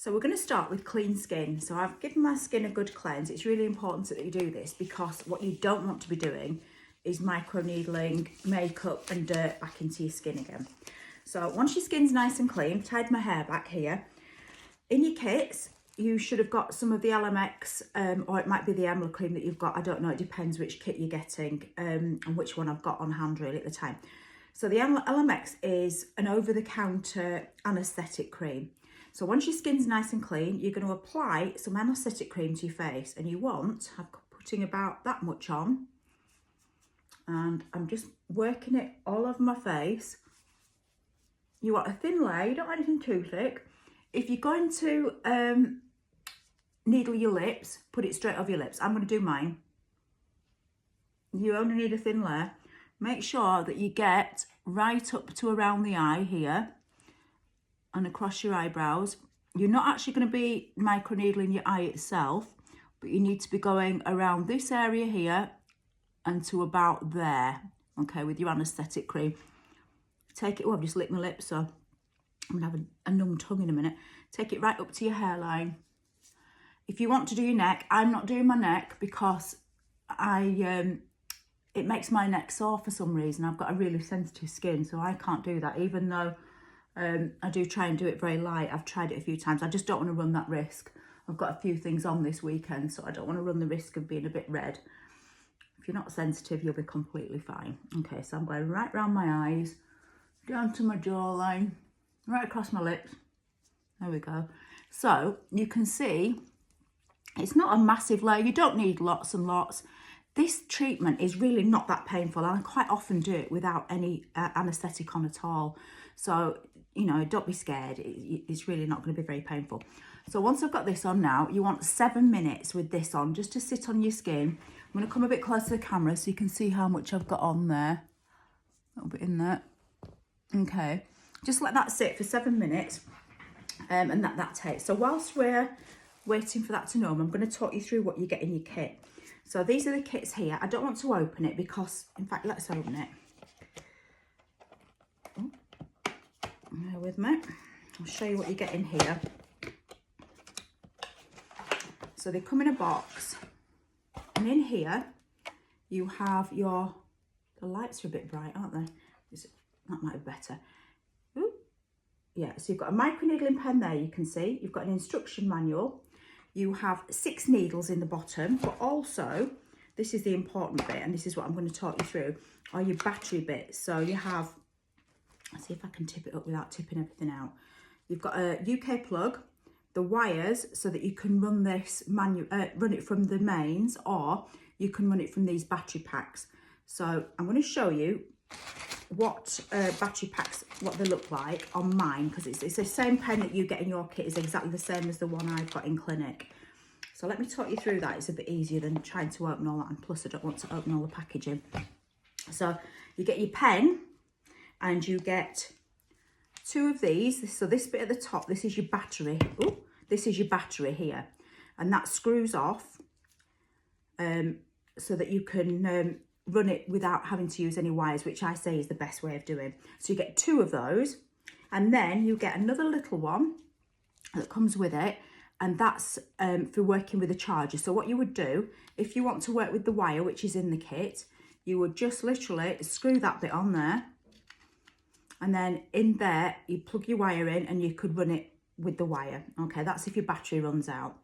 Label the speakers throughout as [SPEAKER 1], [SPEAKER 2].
[SPEAKER 1] So we're going to start with clean skin. So I've given my skin a good cleanse. It's really important that you do this because what you don't want to be doing is microneedling makeup and dirt back into your skin again. So once your skin's nice and clean, tied my hair back here. In your kits, you should have got some of the LMX or it might be the Emla cream that you've got. I don't know, it depends which kit you're getting and which one I've got on hand really at the time. So the LMX is an over-the-counter anaesthetic cream. So once your skin's nice and clean, you're going to apply some anaesthetic cream to your face, and you want, I'm putting about that much on, and I'm just working it all over my face. You want a thin layer, you don't want anything too thick. If you're going to needle your lips, put it straight over your lips. I'm going to do mine. You only need a thin layer. Make sure that you get right up to around the eye here and across your eyebrows. You're not actually going to be microneedling your eye itself, but you need to be going around this area here and to about there, okay, with your anaesthetic cream. Take it, oh, I've just licked my lips, so I'm going to have a numb tongue in a minute. Take it right up to your hairline. If you want to do your neck, I'm not doing my neck because it makes my neck sore for some reason. I've got a really sensitive skin, so I can't do that, even though I do try and do it very light. I've tried it a few times. I just don't want to run that risk. I've got a few things on this weekend, so I don't want to run the risk of being a bit red. If you're not sensitive, you'll be completely fine. Okay, so I'm going right round my eyes, down to my jawline, right across my lips. There we go. So you can see it's not a massive layer. You don't need lots and lots. This treatment is really not that painful, and I quite often do it without any anaesthetic on at all. So, you know, don't be scared. It's really not going to be very painful. So once I've got this on now, you want 7 minutes with this on, just to sit on your skin. I'm going to come a bit closer to the camera so you can see how much I've got on there. A little bit in there. Okay. Just let that sit for 7 minutes, and that takes. So whilst we're waiting for that to numb, I'm going to talk you through what you get in your kit. So these are the kits here. I don't want to open it because, in fact, let's open it. Oh, bear with me. I'll show you what you get in here. So they come in a box, and in here you have your, the lights are a bit bright, aren't they? That might be better. Ooh. Yeah, so you've got a microneedling pen there, you can see. You've got an instruction manual. You have 6 needles in the bottom, but also, this is the important bit, and this is what I'm going to talk you through, are your battery bits. So you have, let's see if I can tip it up without tipping everything out. You've got a UK plug, the wires, so that you can run this run it from the mains, or you can run it from these battery packs. So I'm going to show you what battery packs, what they look like on mine, because it's the same pen that you get in your kit is exactly the same as the one I've got in clinic. So let me talk you through that. It's a bit easier than trying to open all that, and plus I don't want to open all the packaging. So you get your pen, and you get 2 of these. So this bit at the top, this is your battery. Ooh, this is your battery here, and that screws off so that you can run it without having to use any wires, which I say is the best way of doing. So you get 2 of those, and then you get another little one that comes with it, and that's for working with a charger. So what you would do, if you want to work with the wire, which is in the kit, you would just literally screw that bit on there, and then in there you plug your wire in, and you could run it with the wire. Okay, that's if your battery runs out.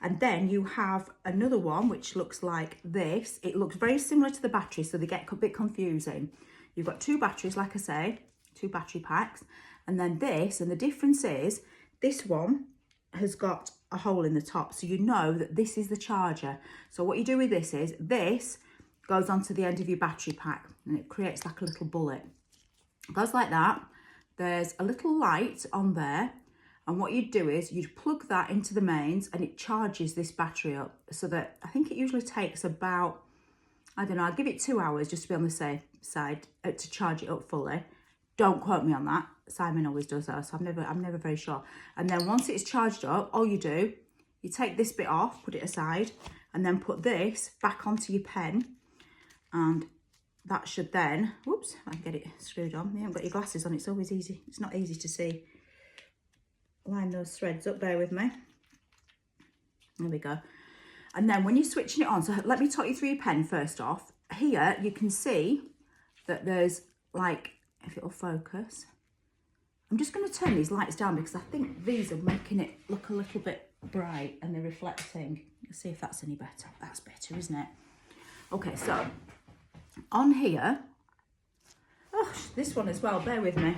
[SPEAKER 1] And then you have another one which looks like this. It looks very similar to the battery, so they get a bit confusing. You've got 2 batteries, like I say, 2 battery packs, and then this, and the difference is this one has got a hole in the top, so you know that this is the charger. So what you do with this is this goes onto the end of your battery pack, and it creates like a little bullet. It goes like that. There's a little light on there, and what you do is you plug that into the mains, and it charges this battery up, so that I think it usually takes about, I don't know, I'll give it 2 hours just to be on the safe side to charge it up fully. Don't quote me on that. Simon always does that, so I'm never very sure. And then once it's charged up, all you do, you take this bit off, put it aside, and then put this back onto your pen, and that should then, whoops, I can get it screwed on. You haven't got your glasses on, it's always easy. It's not easy to see. line those threads up, bear with me. There we go. And then when you're switching it on, so let me talk you through your pen first off. Here you can see that there's like, if it'll focus, I'm just going to turn these lights down because I think these are making it look a little bit bright and they're reflecting. Let's see if that's any better. That's better, isn't it? Okay, so on here, oh, this one as well, bear with me.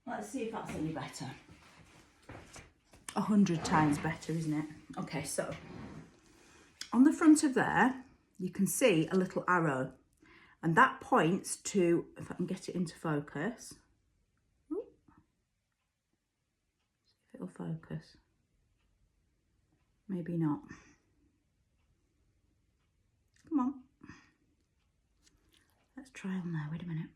[SPEAKER 1] Let's see if that's any better. 100 times better, isn't it? Okay, so on the front of there, you can see a little arrow, and that points to, if I can get it into focus. Ooh. See if it'll focus. Maybe not. Come on. Let's try on there, wait a minute.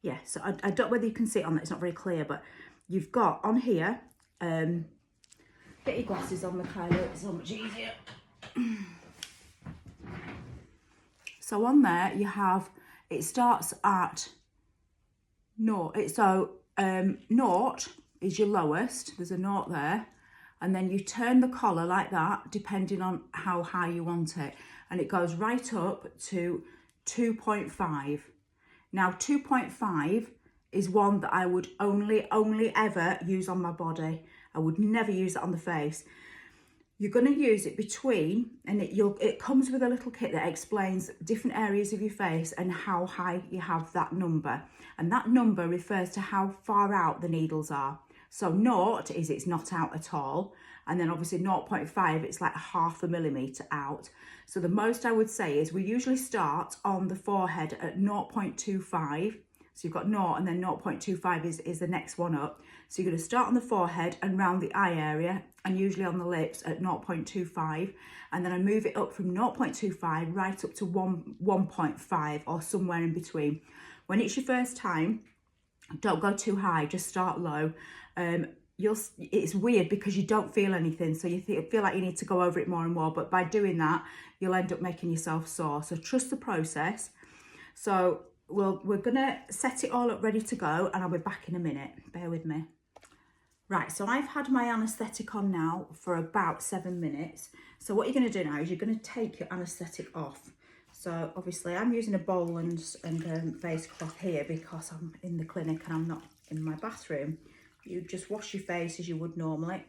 [SPEAKER 1] Yeah, so I don't know whether you can see it on that, it's not very clear, but you've got on here, get your glasses on, Michaela, it's so much easier. So on there you have, it starts at naught, naught is your lowest, there's a naught there, and then you turn the collar like that, depending on how high you want it, and it goes right up to 2.5. Now 2.5 is one that I would only ever use on my body. I would never use it on the face. You're going to use it between, and it comes with a little kit that explains different areas of your face and how high you have that number. And that number refers to how far out the needles are. So naught is it's not out at all. And then obviously 0.5, it's like 0.5 millimetre out. So the most I would say is we usually start on the forehead at 0.25. So you've got 0 and then 0.25 is the next one up. So you're going to start on the forehead and round the eye area, and usually on the lips at 0.25. And then I move it up from 0.25 right up to 1.5 or somewhere in between. When it's your first time, don't go too high, just start low. It's weird because you don't feel anything, so you feel like you need to go over it more and more, but by doing that you'll end up making yourself sore. So trust the process. So we're gonna set it all up ready to go, and I'll be back in a minute, bear with me. Right, so I've had my anaesthetic on now for about 7 minutes. So what you're going to do now is you're going to take your anaesthetic off. So obviously I'm using a bowl and face cloth here because I'm in the clinic and I'm not in my bathroom. You just wash your face as you would normally.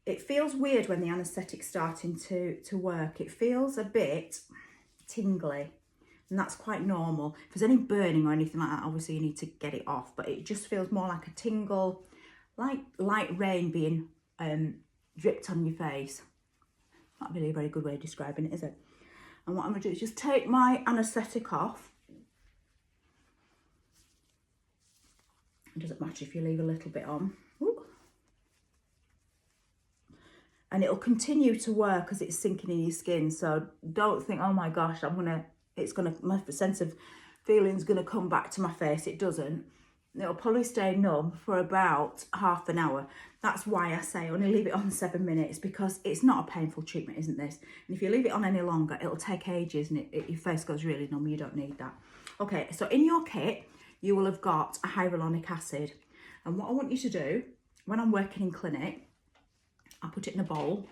[SPEAKER 1] It feels weird when the anaesthetic's starting to work. It feels a bit tingly, and that's quite normal. If there's any burning or anything like that, obviously you need to get it off, but it just feels more like a tingle, like light rain being dripped on your face. Not really a very good way of describing it, is it? And what I'm going to do is just take my anaesthetic off. It doesn't matter if you leave a little bit on. Ooh. And it'll continue to work as it's sinking in your skin. So don't think, oh my gosh, my sense of feeling's gonna come back to my face. It doesn't. It'll probably stay numb for about half an hour. That's why I say only leave it on 7 minutes, because it's not a painful treatment, isn't this? And if you leave it on any longer, it'll take ages and your face goes really numb. You don't need that. Okay, so in your kit, you will have got a hyaluronic acid. And what I want you to do, when I'm working in clinic, I put it in a bowl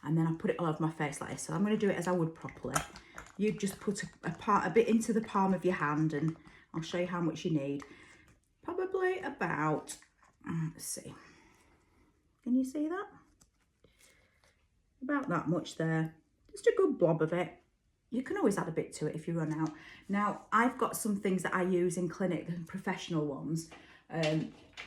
[SPEAKER 1] and then I put it all over my face like this. So I'm going to do it as I would properly. You just put a bit into the palm of your hand, and I'll show you how much you need. Probably about, let's see, can you see that? About that much there. Just a good blob of it. You can always add a bit to it if you run out. Now, I've got some things that I use in clinic, the professional ones.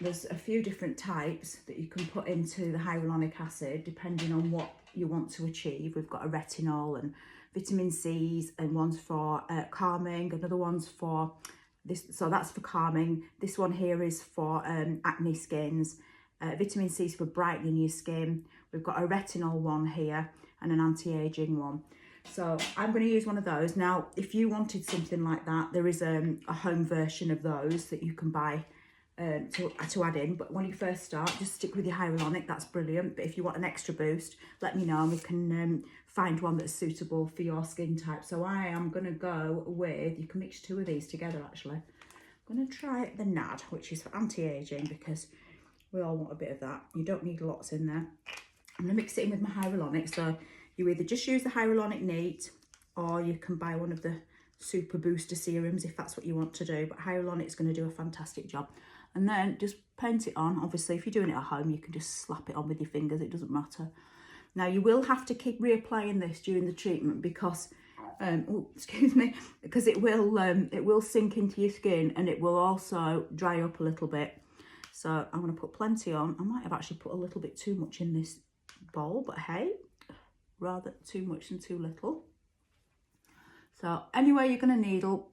[SPEAKER 1] There's a few different types that you can put into the hyaluronic acid depending on what you want to achieve. We've got a retinol and vitamin C's, and one's for calming, another one's for this, so that's for calming. This one here is for acne skins. Vitamin C's for brightening your skin. We've got a retinol one here and an anti-aging one. So I'm going to use one of those. Now, if you wanted something like that, there is a home version of those that you can buy to add in. But when you first start, just stick with your hyaluronic, that's brilliant. But if you want an extra boost, let me know and we can find one that's suitable for your skin type. So I am going to go with, you can mix two of these together actually. I'm going to try the NAD, which is for anti-aging, because we all want a bit of that. You don't need lots in there. I'm going to mix it in with my hyaluronic. So you either just use the hyaluronic neat, or you can buy one of the super booster serums if that's what you want to do. But hyaluronic is going to do a fantastic job. And then just paint it on. Obviously, if you're doing it at home, you can just slap it on with your fingers. It doesn't matter. Now, you will have to keep reapplying this during the treatment because, excuse me, because it will sink into your skin and it will also dry up a little bit. So I'm going to put plenty on. I might have actually put a little bit too much in this bowl, but hey, rather too much than too little. So anyway, you're going to needle.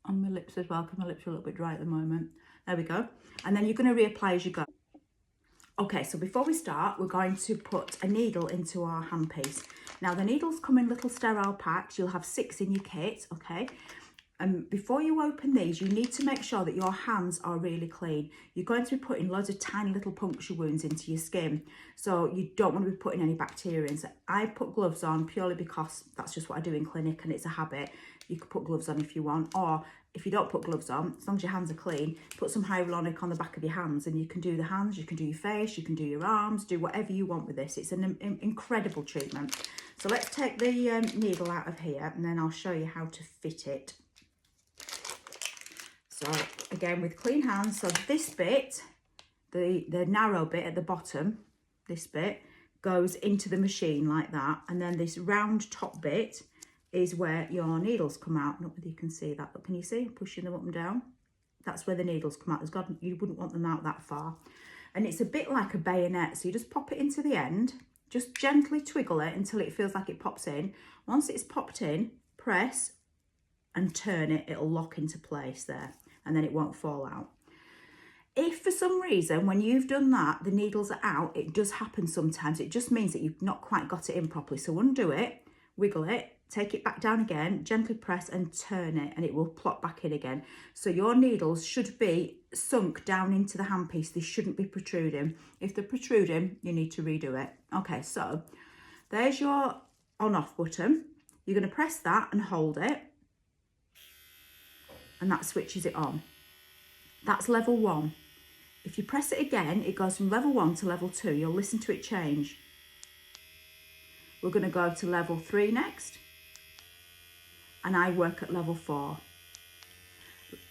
[SPEAKER 1] On my lips as well, because my lips are a little bit dry at the moment. There we go. And then you're going to reapply as you go. Okay, so before we start, we're going to put a needle into our handpiece. Now, the needles come in little sterile packs. You'll have 6 in your kit, okay? And before you open these, you need to make sure that your hands are really clean. You're going to be putting loads of tiny little puncture wounds into your skin. So you don't want to be putting any bacteria in. So I put gloves on purely because that's just what I do in clinic and it's a habit. You could put gloves on if you want, or if you don't put gloves on, as long as your hands are clean, put some hyaluronic on the back of your hands and you can do the hands, you can do your face, you can do your arms, do whatever you want with this. It's an incredible treatment. So let's take the needle out of here and then I'll show you how to fit it. So again, with clean hands, so this bit, the narrow bit at the bottom, this bit, goes into the machine like that. And then this round top bit is where your needles come out. I don't know whether you can see that, but can you see? Pushing them up and down. That's where the needles come out. You wouldn't want them out that far. And it's a bit like a bayonet. So you just pop it into the end, just gently twiggle it until it feels like it pops in. Once it's popped in, press and turn it. It'll lock into place there. And then it won't fall out. If for some reason, when you've done that, the needles are out, it does happen sometimes. It just means that you've not quite got it in properly. So undo it, wiggle it, take it back down again, gently press and turn it, and it will plop back in again. So your needles should be sunk down into the handpiece. They shouldn't be protruding. If they're protruding, you need to redo it. Okay, so there's your on-off button. You're going to press that and hold it. And that switches it on. That's level 1. If you press it again, it goes from level 1 to level 2. You'll listen to it change. We're going to go to level 3 next. And I work at level 4.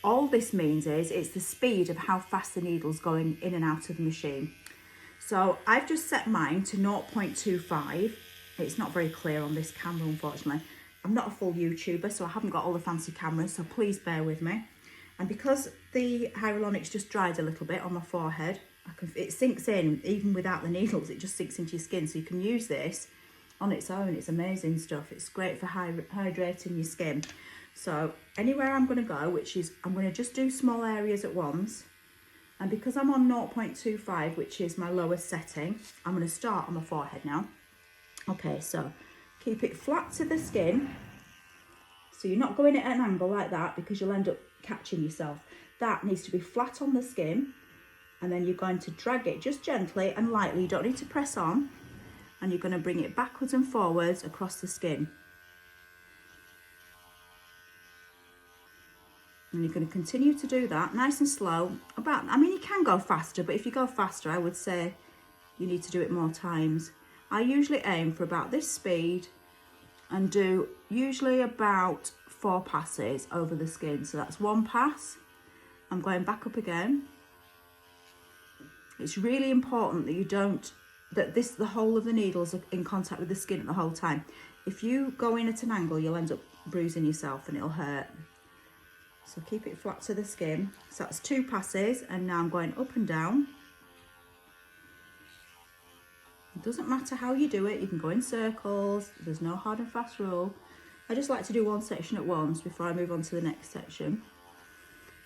[SPEAKER 1] All this means is it's the speed of how fast the needle's going in and out of the machine. So I've just set mine to 0.25. It's not very clear on this camera, unfortunately. I'm not a full YouTuber, so I haven't got all the fancy cameras, so please bear with me. And because the hyaluronic's just dried a little bit on my forehead, it sinks in, even without the needles, it just sinks into your skin. So you can use this on its own. It's amazing stuff. It's great for hydrating your skin. So anywhere I'm going to go, which is, I'm going to just do small areas at once. And because I'm on 0.25, which is my lowest setting, I'm going to start on my forehead now. Okay, so keep it flat to the skin. So you're not going at an angle like that because you'll end up catching yourself. That needs to be flat on the skin. And then you're going to drag it just gently and lightly. You don't need to press on. And you're going to bring it backwards and forwards across the skin. And you're going to continue to do that nice and slow. I mean, you can go faster, but if you go faster, I would say you need to do it more times. I usually aim for about this speed and do usually about 4 passes over the skin. So that's 1 pass. I'm going back up again. It's really important that you don't, the whole of the needles are in contact with the skin at the whole time. If you go in at an angle, you'll end up bruising yourself and it'll hurt. So keep it flat to the skin. So that's 2 passes, and now I'm going up and down. It doesn't matter how you do it. You can go in circles. There's no hard and fast rule. I just like to do one section at once before I move on to the next section.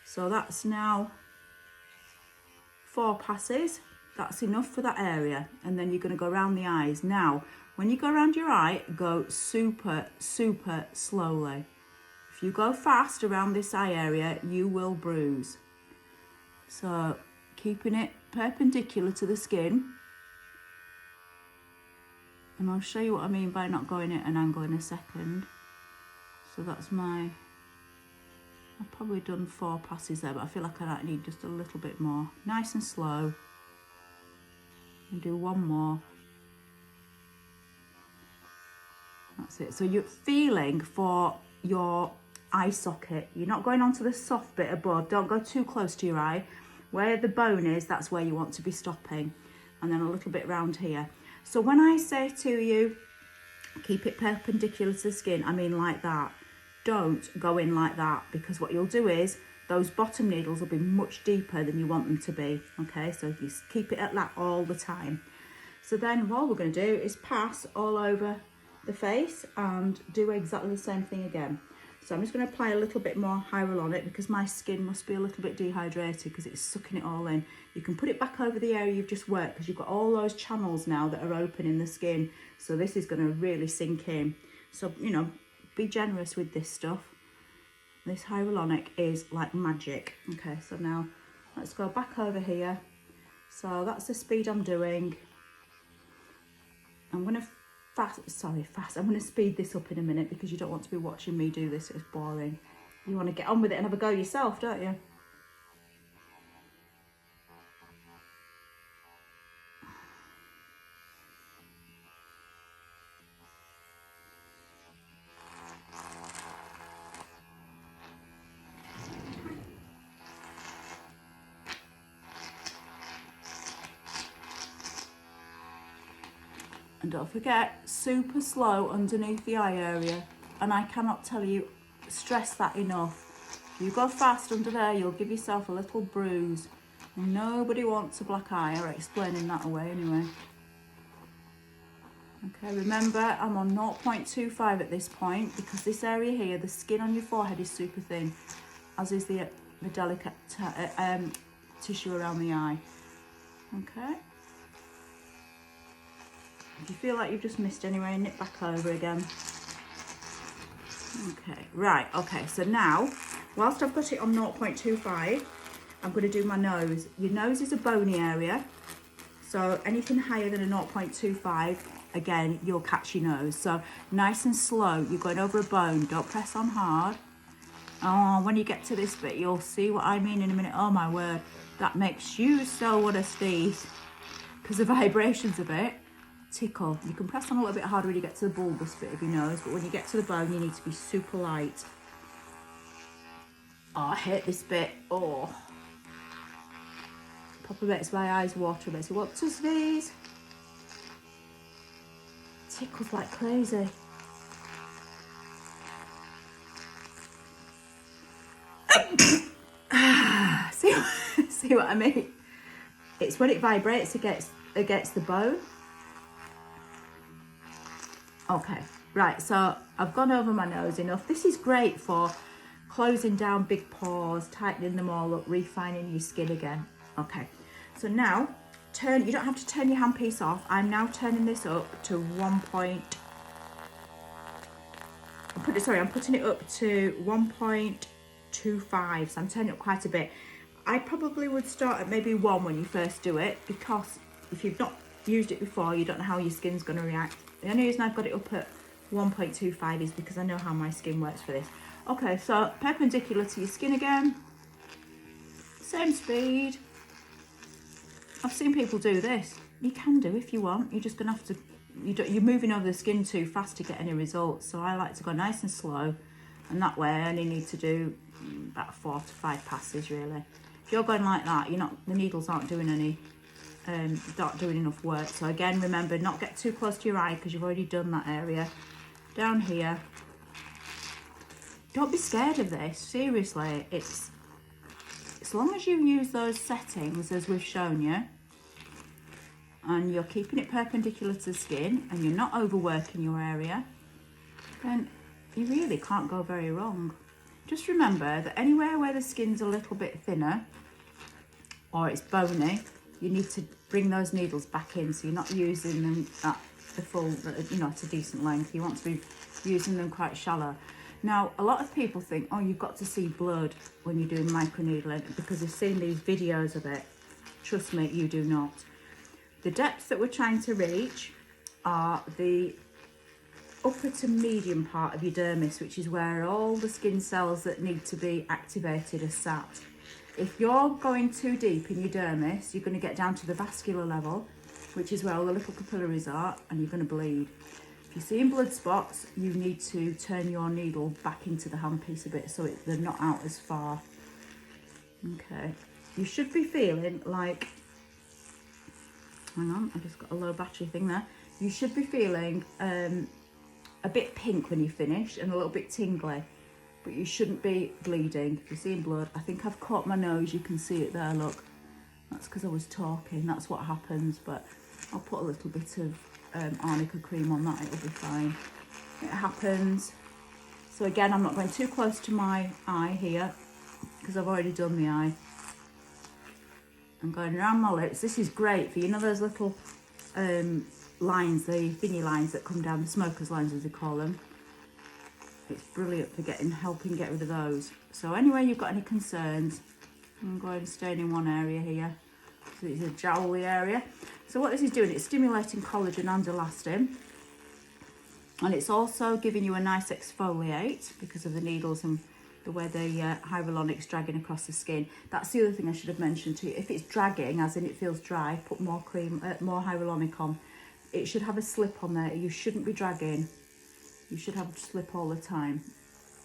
[SPEAKER 1] So that's now 4 passes. That's enough for that area. And then you're going to go around the eyes. Now, when you go around your eye, go super, super slowly. If If you go fast around this eye area, you will bruise. So keeping it perpendicular to the skin. And I'll show you what I mean by not going at an angle in a second. So that's my, I've probably done 4 passes there, but I feel like I might need just a little bit more. Nice and slow. And do 1 more. That's it. So you're feeling for your eye socket. You're not going onto the soft bit above. Don't go too close to your eye. Where the bone is, that's where you want to be stopping. And then a little bit round here. So when I say to you, keep it perpendicular to the skin, I mean like that. Don't go in like that, because what you'll do is those bottom needles will be much deeper than you want them to be. Okay, so if you keep it at that all the time. So then what we're going to do is pass all over the face and do exactly the same thing again. So I'm just going to apply a little bit more hyaluronic because my skin must be a little bit dehydrated because it's sucking it all in. You can put it back over the area you've just worked because you've got all those channels now that are open in the skin. So this is going to really sink in. So, you know, be generous with this stuff. This hyaluronic is like magic. Okay, so now let's go back over here. So that's the speed I'm doing. I'm going to I'm going to speed this up in a minute because you don't want to be watching me do this. It's boring. You want to get on with it and have a go yourself, don't you? And don't forget, super slow underneath the eye area. And I cannot tell you, stress that enough. If you go fast under there, you'll give yourself a little bruise. Nobody wants a black eye, or explaining that away anyway. Okay, remember, I'm on 0.25 at this point because this area here, the skin on your forehead is super thin, as is the delicate tissue around the eye. Okay. If you feel like you've just missed anyway, knit back over again. Okay, right, okay, so now, whilst I've got it on 0.25, I'm going to do my nose. Your nose is a bony area, so anything higher than a 0.25, again, you'll catch your nose. So nice and slow, you're going over a bone, don't press on hard. Oh, when you get to this bit, you'll see what I mean in a minute. Oh my word, that makes you so want to sneeze because the vibrations of it. Tickle. You can press on a little bit harder when you get to the bulbous bit of your nose, but when you get to the bone, you need to be super light. Oh, I hate this bit. Oh. Probably makes my eyes water, makes me want to sneeze. Tickles like crazy. See what I mean? It's when it vibrates against the bone. Okay, right, so I've gone over my nose enough. This is great for closing down big pores, tightening them all up, refining your skin again. Okay, so now, you don't have to turn your handpiece off. I'm now turning this up to I'm putting it up to 1.25, so I'm turning it up quite a bit. I probably would start at maybe 1 when you first do it, because if you've not used it before, you don't know how your skin's going to react. The only reason I've got it up at 1.25 is because I know how my skin works for this. Okay, so perpendicular to your skin again. Same speed. I've seen people do this. You can do if you want. You're just going to have to, you're moving over the skin too fast to get any results. So I like to go nice and slow. And that way I only need to do about 4 to 5 passes really. If you're going like that, the needles aren't doing not doing enough work. So again, remember, not get too close to your eye because you've already done that area. Down here. Don't be scared of this, seriously. It's as long as you use those settings as we've shown you, and you're keeping it perpendicular to the skin, and you're not overworking your area, then you really can't go very wrong. Just remember that anywhere where the skin's a little bit thinner, or it's bony, you need to bring those needles back in, so you're not using them at the full, at a decent length. You want to be using them quite shallow. Now, a lot of people think, oh, you've got to see blood when you're doing microneedling because they've seen these videos of it. Trust me, you do not. The depths that we're trying to reach are the upper to medium part of your dermis, which is where all the skin cells that need to be activated are sat. If you're going too deep in your dermis, you're going to get down to the vascular level, which is where all the little capillaries are, and you're going to bleed. If you're seeing blood spots, you need to turn your needle back into the handpiece a bit so they're not out as far. Okay, you should be feeling like, hang on, I just got a low battery thing there. You should be feeling a bit pink when you finish and a little bit tingly, but you shouldn't be bleeding. If you're seeing blood, I think I've caught my nose, you can see it there, look. That's because I was talking, that's what happens, but I'll put a little bit of arnica cream on that, it'll be fine. It happens. So again, I'm not going too close to my eye here because I've already done the eye. I'm going around my lips. This is great for, you know, those little lines, the thinny lines that come down, the smoker's lines as they call them. It's brilliant for helping get rid of those. So anyway, you've got any concerns, I'm going to stay in one area here. So it's a jowly area. So what this is doing, it's stimulating collagen and elastin. And it's also giving you a nice exfoliate because of the needles and the way the hyaluronic's dragging across the skin. That's the other thing I should have mentioned to you. If it's dragging, as in it feels dry, put more cream, more hyaluronic on. It should have a slip on there. You shouldn't be dragging. You should have a slip all the time.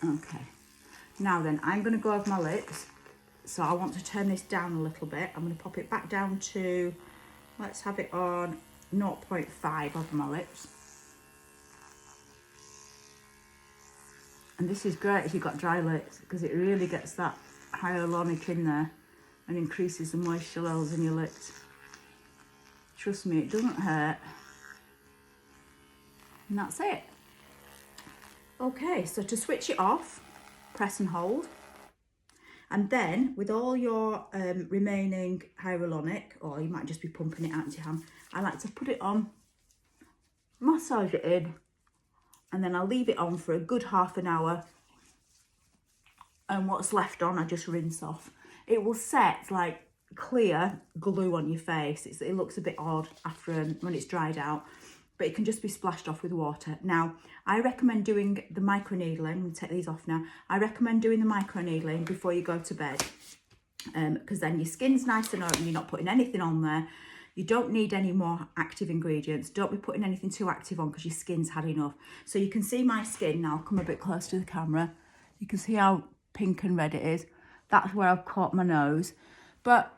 [SPEAKER 1] Okay. Now then, I'm going to go over my lips. So I want to turn this down a little bit. I'm going to pop it back down to, let's have it on 0.5 over my lips. And this is great if you've got dry lips because it really gets that hyaluronic in there and increases the moisture levels in your lips. Trust me, it doesn't hurt. And that's it. Okay, so to switch it off, press and hold. And then with all your remaining hyaluronic, or you might just be pumping it out into your hand, I like to put it on, massage it in, and then I'll leave it on for a good half an hour. And what's left on, I just rinse off. It will set like clear glue on your face. It looks a bit odd after when it's dried out, but it can just be splashed off with water. Now, I recommend doing the microneedling. I'm going to take these off now. I recommend doing the microneedling before you go to bed because then your skin's nice and open. You're not putting anything on there. You don't need any more active ingredients. Don't be putting anything too active on because your skin's had enough. So you can see my skin now. I'll come a bit close to the camera. You can see how pink and red it is. That's where I've caught my nose. But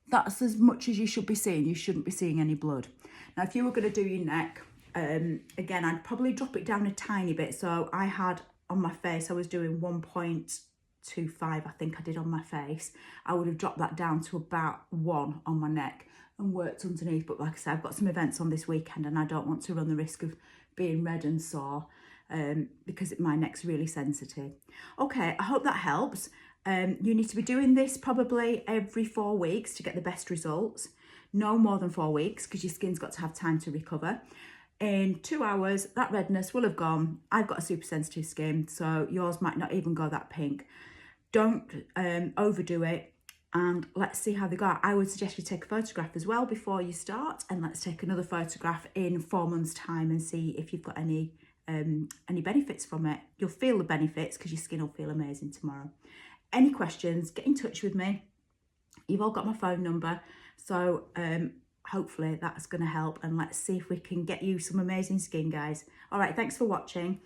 [SPEAKER 1] that's as much as you should be seeing. You shouldn't be seeing any blood. Now, if you were going to do your neck, again, I'd probably drop it down a tiny bit. So I had on my face, I was doing 1.25, I think I did on my face. I would have dropped that down to about 1 on my neck and worked underneath. But like I said, I've got some events on this weekend and I don't want to run the risk of being red and sore because my neck's really sensitive. Okay, I hope that helps. You need to be doing this probably every 4 weeks to get the best results. No more than 4 weeks because your skin's got to have time to recover. In 2 hours, that redness will have gone. I've got a super sensitive skin, so yours might not even go that pink. Don't overdo it. And let's see how they go. I would suggest you take a photograph as well before you start, and let's take another photograph in 4 months' time and see if you've got any benefits from it. You'll feel the benefits because your skin will feel amazing tomorrow. Any questions, get in touch with me. You've all got my phone number, so hopefully that's going to help, and let's see if we can get you some amazing skin, guys. All right, thanks for watching.